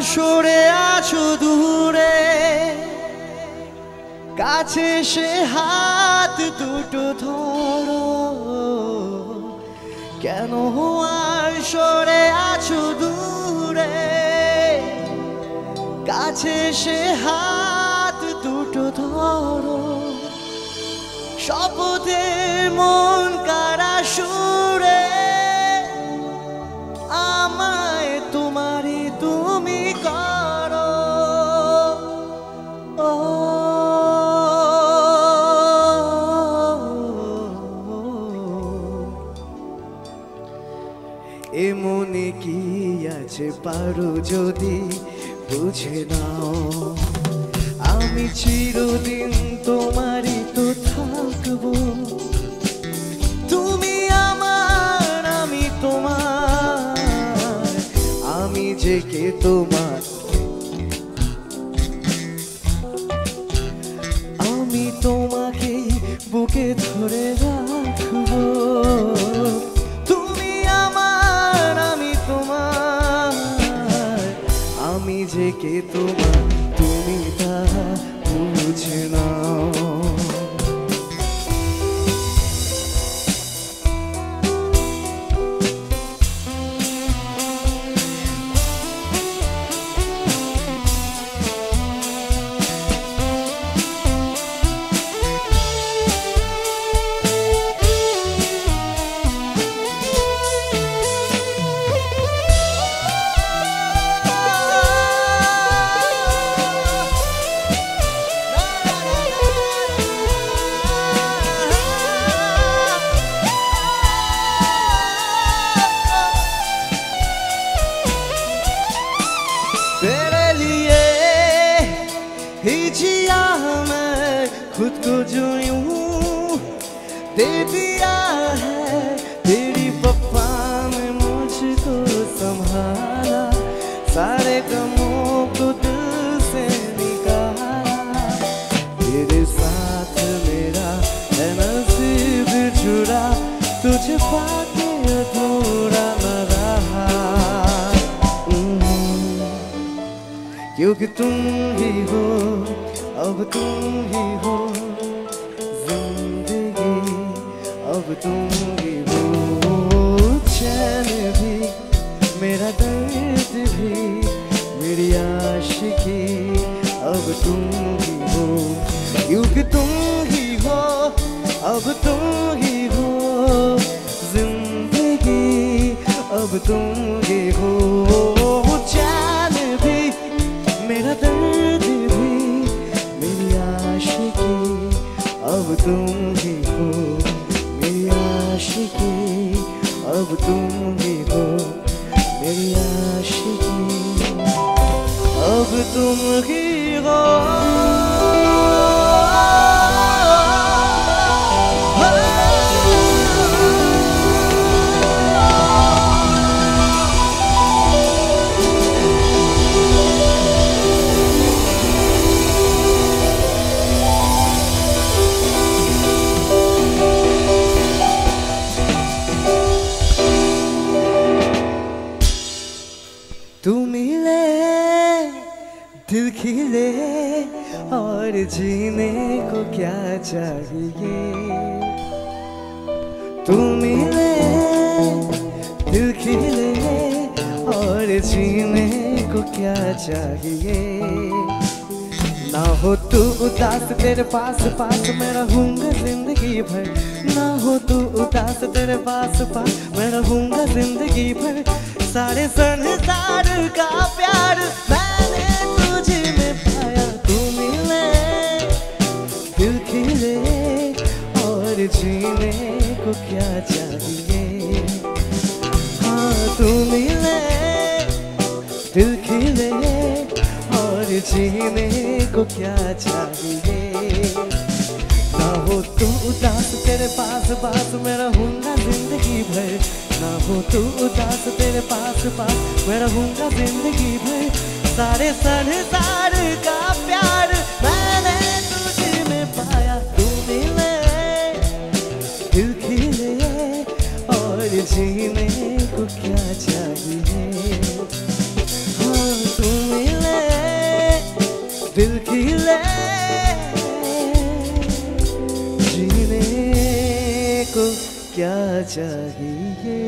সরে আছো দূরে, কাছে সে হাত দুটো ধরো। কেন আর সরে আছো দূরে, কাছে সে হাত দুটো ধরো। শপথের মন কারা সুরে, আমায় তোমারই তুমি করো। ও এ মনে কি আছে পারো যদি বুঝে নাও, আমি চিরদিন তোমারই তো থাকবো। তুমি আমার, আমি তোমার, আমি যে কে তোমার, আমি তোমাকে বুকে ধরে রাখবো। তুমি আমার, আমি তোমার, আমি যে কে তোমার, তুমি তা বুঝে নাও। तेरे लिए ही जिया मैं खुद को जो यूं दे दिया है, तेरी पप्पा ने मुझको संभाला, सारे गमों को दिल से निकाला। तेरे साथ मेरा है नसीब जुड़ा, तुझे पाके अधूरा न रहा। क्योंकि तुम ही हो, अब तुम ही हो जिंदगी, अब तुम ही हो चैन भी, मेरा दर्द भी, मेरी आशिकी, अब तुम ही हो। क्योंकि तुम ही हो, अब तुम ही हो जिंदगी, अब तुम ही हो चैन भी, मेरा दर्द भी, मेरी आशिकी, अब तुम ही हो मेरी आशिकी, अब तुम ही हो मेरी आशिकी, अब तुम ही हो। तू मिले दिल खिले और जीने को क्या चाहिए। तू मिले दिल खिले और जीने को क्या चाहिए। ना हो तू उदास तेरे पास पास मैं रहूंगा जिंदगी भर, ना हो तू उदास तेरे पास पास मैं रहूंगा जिंदगी भर। सारे संसार का प्यार मैंने तुझे में पाया। तू मिले दिल खिले और जीने को क्या चाहिए। हाँ तू मिले दिल खिले और जीने को क्या चाहिए। ना हो तू उदास तेरे पास पास मैं रहूंगा जिंदगी भर, ना हो तू उदास तेरे पास पास मैं रहूंगा जिंदगी भर। सारे संसार का प्यार मैंने तुझे में पाया। तू मिले दिल खिले और जीने को क्या चाहिए। हाँ तू मिले दिल खिले जीने को क्या चाहिए।